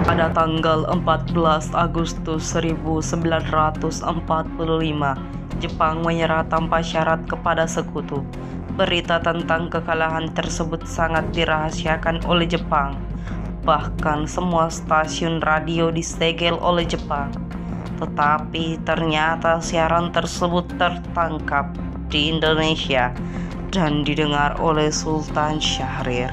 Pada tanggal 14 Agustus 1945, Jepang menyerah tanpa syarat kepada sekutu. Berita tentang kekalahan tersebut sangat dirahasiakan oleh Jepang. Bahkan semua stasiun radio disegel oleh Jepang. Tetapi ternyata siaran tersebut tertangkap di Indonesia dan didengar oleh Sultan Syahrir.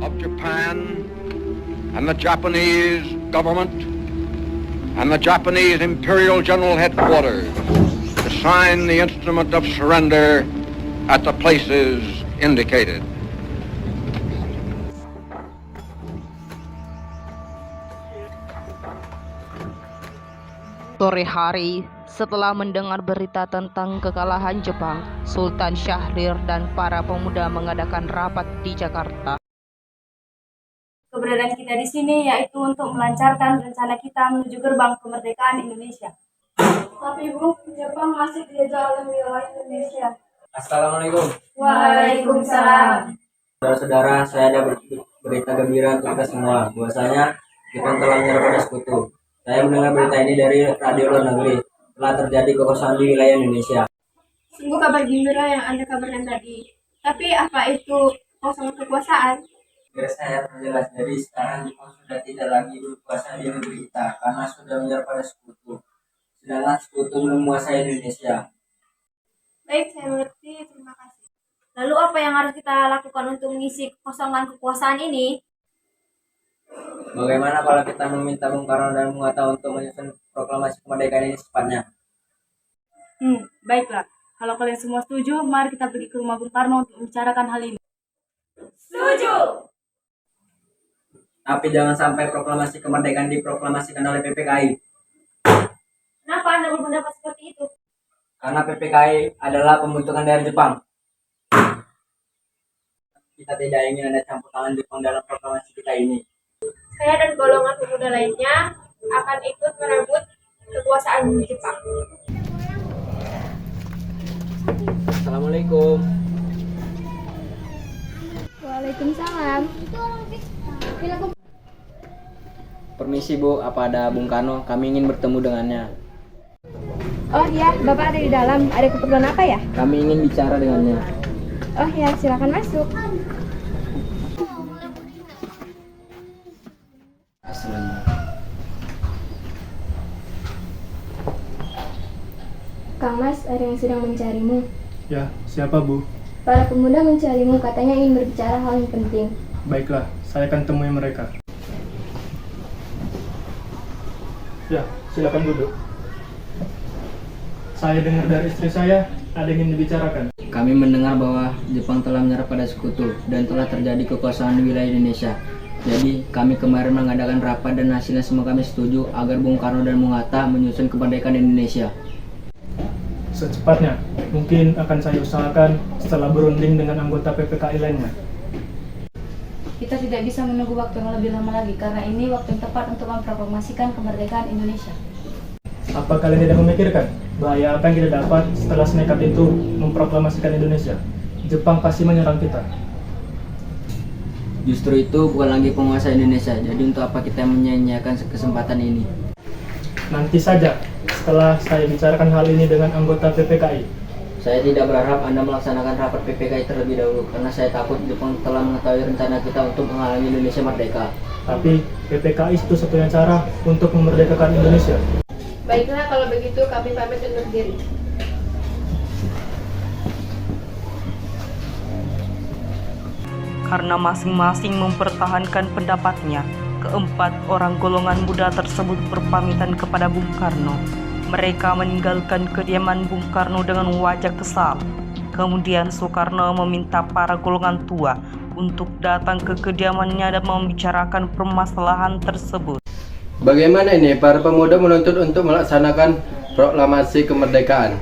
Of Japan and the Japanese government and the Japanese Imperial General Headquarters to sign the instrument of surrender at the places indicated. Sore hari, setelah mendengar berita tentang kekalahan Jepang, Sultan Syahrir dan para pemuda mengadakan rapat di Jakarta. Keberadaan kita di sini yaitu untuk melancarkan rencana kita menuju gerbang kemerdekaan Indonesia. Tapi Bu, Jepang masih dijajah oleh wilayah Indonesia. Assalamualaikum. Waalaikumsalam. Saudara-saudara, saya ada berita gembira untuk kita semua. Bahwasanya Jepang telah menyerah pada sekutu. Saya mendengar berita ini dari radio luar negeri. Telah terjadi kekosongan di wilayah Indonesia. Sungguh kabar gembira yang Anda kabarkan tadi. Tapi apa itu kosongan kekuasaan? Biar saya perjelas, jadi sekarang Jepang sudah tidak lagi berkuasa di negeri kita karena sudah menyerah pada sekutu. Sedangkan sekutu menguasai Indonesia. Baik, saya mengerti. Terima kasih. Lalu apa yang harus kita lakukan untuk mengisi kekosongan kekuasaan ini? Bagaimana kalau kita meminta Bung Karno dan Bung Hatta untuk menyusun proklamasi kemerdekaan ini secepatnya? Baiklah. Kalau kalian semua setuju, mari kita pergi ke rumah Bung Karno untuk membicarakan hal ini. Setuju! Tapi jangan sampai proklamasi kemerdekaan diproklamasikan oleh PPKI. Kenapa Anda berpendapat seperti itu? Karena PPKI adalah pembentukan dari Jepang. Kita tidak ingin ada campur tangan Jepang dalam proklamasi kita ini. Saya dan golongan pemuda lainnya akan ikut merebut kekuasaan Jepang. Assalamualaikum. Waalaikumsalam. Permisi Bu, apa ada Bung Karno? Kami ingin bertemu dengannya. Oh ya, Bapak ada di dalam. Ada keperluan apa ya? Kami ingin bicara dengannya. Oh ya, silakan masuk. Kang Mas, ada yang sedang mencarimu. Ya, siapa Bu? Para pemuda mencarimu, katanya ingin berbicara hal yang penting. Baiklah, saya akan temui mereka. Ya, silakan duduk. Saya dengar dari istri saya, ada yang ingin dibicarakan. Kami mendengar bahwa Jepang telah menyerah pada sekutu dan telah terjadi kekosongan di wilayah Indonesia. Jadi, kami kemarin mengadakan rapat dan hasilnya semua kami setuju agar Bung Karno dan Bung Hatta menyusun kemerdekaan Indonesia. Secepatnya, mungkin akan saya usahakan setelah berunding dengan anggota PPKI lainnya. Kita tidak bisa menunggu waktu yang lebih lama lagi karena ini waktu yang tepat untuk memproklamasikan kemerdekaan Indonesia. Apa kalian tidak memikirkan bahaya apa yang kita dapat setelah senekat itu memproklamasikan Indonesia? Jepang pasti menyerang kita. Justru itu bukan lagi penguasa Indonesia, jadi untuk apa kita menyia-nyiakan kesempatan ini? Nanti saja, setelah saya bicarakan hal ini dengan anggota PPKI. Saya tidak berharap Anda melaksanakan rapat PPKI terlebih dahulu, karena saya takut Jepang telah mengetahui rencana kita untuk menghalangi Indonesia merdeka. Tapi PPKI itu satunya cara untuk memerdekakan Indonesia. Baiklah, kalau begitu kami pamit undur diri. Karena masing-masing mempertahankan pendapatnya, keempat orang golongan muda tersebut berpamitan kepada Bung Karno. Mereka meninggalkan kediaman Bung Karno dengan wajah kesal. Kemudian Soekarno meminta para golongan tua untuk datang ke kediamannya dan membicarakan permasalahan tersebut. Bagaimana ini para pemuda menuntut untuk melaksanakan proklamasi kemerdekaan?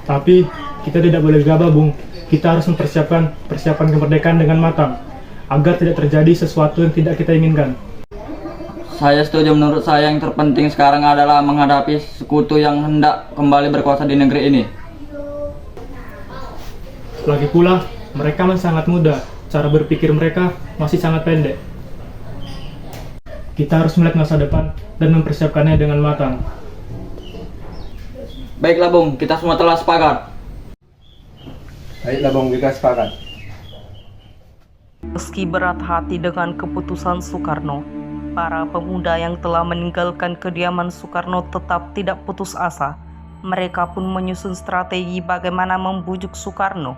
Tapi kita tidak boleh gegabah, Bung. Kita harus mempersiapkan persiapan kemerdekaan dengan matang agar tidak terjadi sesuatu yang tidak kita inginkan. Saya setuju. Menurut saya yang terpenting sekarang adalah menghadapi sekutu yang hendak kembali berkuasa di negeri ini. Lagi pula, mereka masih sangat muda. Cara berpikir mereka masih sangat pendek. Kita harus melihat masa depan dan mempersiapkannya dengan matang. Baiklah Bung, kita semua telah sepakat. Baiklah Bung, kita sepakat. Meski berat hati dengan keputusan Soekarno, para pemuda yang telah meninggalkan kediaman Soekarno tetap tidak putus asa. Mereka pun menyusun strategi bagaimana membujuk Soekarno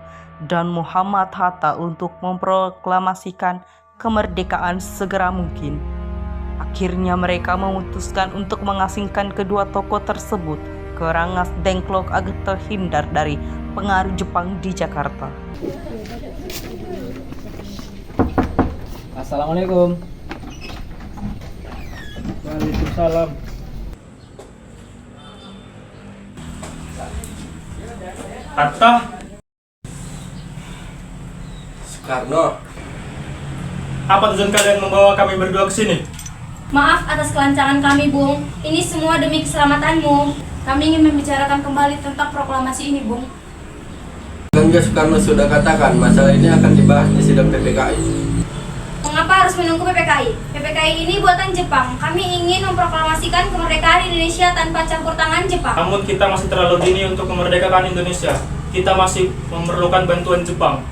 dan Muhammad Hatta untuk memproklamasikan kemerdekaan segera mungkin. Akhirnya mereka memutuskan untuk mengasingkan kedua tokoh tersebut ke Rengas Dengklok agar terhindar dari pengaruh Jepang di Jakarta. Assalamualaikum. Waalaikumsalam. Hatta, Soekarno, apa tujuan kalian membawa kami berdua ke sini? Maaf atas kelancangan kami, Bung. Ini semua demi keselamatanmu. Kami ingin membicarakan kembali tentang proklamasi ini, Bung. kan Soekarno sudah katakan masalah ini akan dibahas di sidang PPKI. Mengapa harus menunggu PPKI? PPKI ini buatan Jepang. Kami ingin memproklamasikan kemerdekaan Indonesia tanpa campur tangan Jepang. Namun kita masih terlalu dini untuk memerdekakan Indonesia. Kita masih memerlukan bantuan Jepang.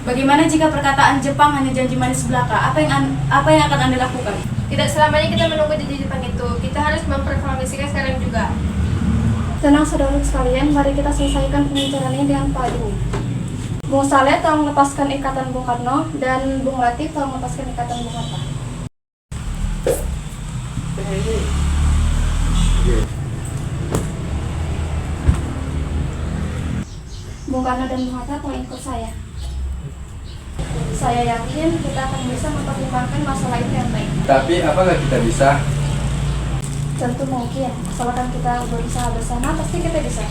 Bagaimana jika perkataan Jepang hanya janji manis belaka? Apa yang akan Anda lakukan? Tidak selamanya kita menunggu janji Jepang itu. Kita harus memproklamasikan sekarang juga. Tenang saudara sekalian, mari kita selesaikan pembicaraan ini dengan Pak ini. Bung Saleh tolong lepaskan ikatan Bung Karno dan Bung Latif tolong lepaskan ikatan Bung Hatta. Bung Karno dan Bung Hatta tolong ikut saya. Saya yakin kita akan bisa mempertimbangkan masalah itu yang baik. Tapi apakah kita bisa? Tentu mungkin, asalkan kita berusaha bersama, pasti kita bisa.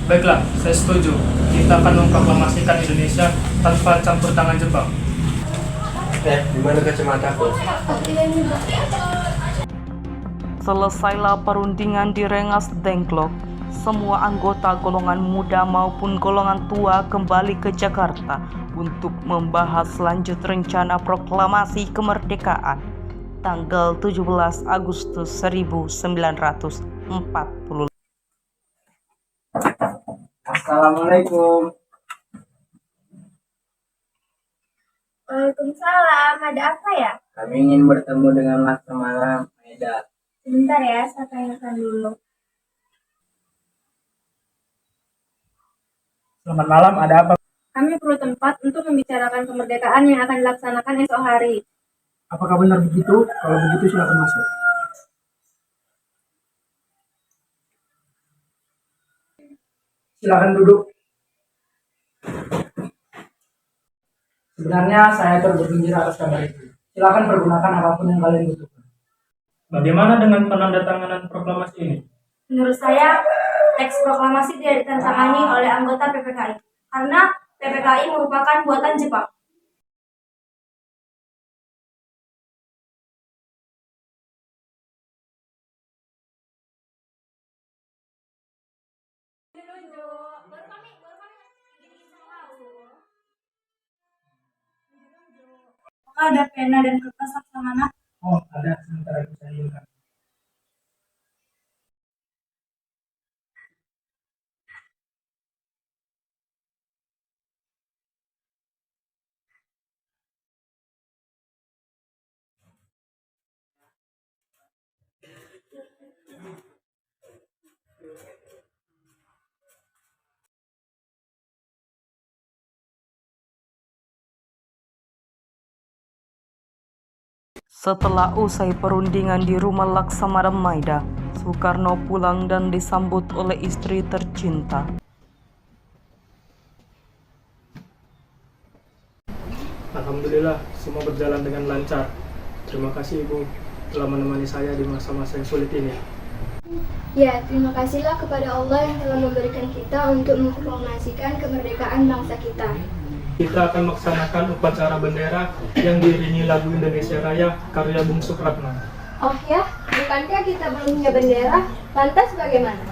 Baiklah, saya setuju. Kita akan memproklamasikan Indonesia tanpa campur tangan Jepang. Di mana kacamataku? Selesailah perundingan di Rengas Dengklok. Semua anggota golongan muda maupun golongan tua kembali ke Jakarta untuk membahas lanjut rencana proklamasi kemerdekaan tanggal 17 Agustus 1945. Assalamualaikum. Waalaikumsalam, ada apa ya? Kami ingin bertemu dengan Laksamana Maeda. Sebentar ya, saya tanyakan dulu. Selamat malam, ada apa? Kami perlu tempat untuk membicarakan kemerdekaan yang akan dilaksanakan esok hari. Apakah benar begitu? Kalau begitu silakan masuk. Silakan duduk. Sebenarnya saya turut bergembira atas kabar itu. Silakan pergunakan apapun yang kalian butuhkan. Bagaimana dengan penandatanganan proklamasi ini? Menurut saya, teks proklamasi tidak ditandatangani oleh anggota PPKI karena PPKI merupakan buatan Jepang. Apakah ada pena dan kertas Laksamana? Oh, ada. Sebentar lagi saya ambilkan. Setelah usai perundingan di rumah Laksamana Maeda, Soekarno pulang dan disambut oleh istri tercinta. Alhamdulillah, semua berjalan dengan lancar. Terima kasih Ibu. telah menemani saya di masa-masa yang sulit ini. Ya, terima kasihlah kepada Allah yang telah memberikan kita untuk mempromosikan kemerdekaan bangsa kita. Kita akan melaksanakan upacara bendera yang diiringi lagu Indonesia Raya karya Bung Supratman. Oh ya, bukankah kita belum punya bendera? Lantas bagaimana?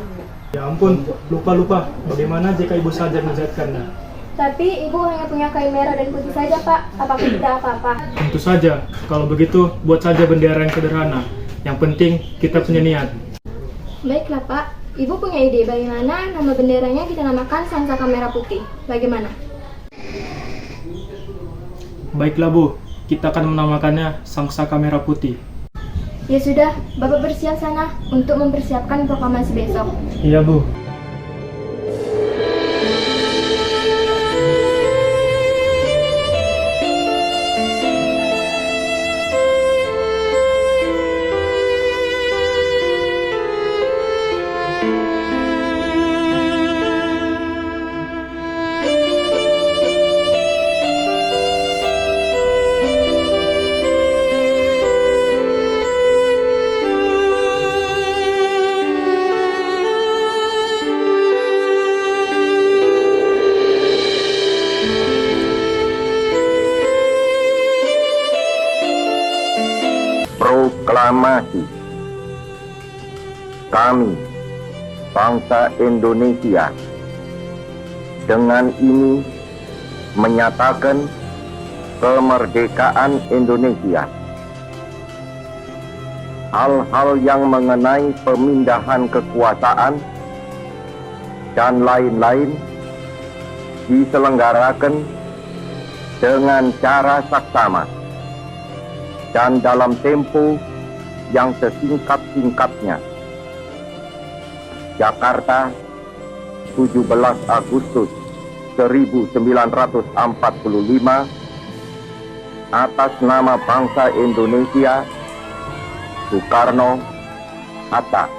Ya ampun, lupa. Bagaimana jika ibu saja menjahitkannya? Tapi ibu hanya punya kain merah dan putih saja, Pak. Apakah tidak apa-apa? Tentu saja, kalau begitu buat saja bendera yang sederhana. Yang penting kita punya niat. Baiklah, Pak. Ibu punya ide bagaimana nama benderanya kita namakan Sangsaka Merah Putih. Bagaimana? Baiklah Bu, kita akan menamakannya Sangsaka Merah Putih. Ya sudah, Bapak bersiap sana untuk mempersiapkan proklamasi besok. Iya Bu. Proklamasi. Kami, bangsa Indonesia, dengan ini menyatakan kemerdekaan Indonesia. Hal-hal yang mengenai pemindahan kekuasaan dan lain-lain diselenggarakan dengan cara saksama dan dalam tempo yang sesingkat-singkatnya. Jakarta, 17 Agustus 1945, atas nama bangsa Indonesia, Soekarno, Hatta.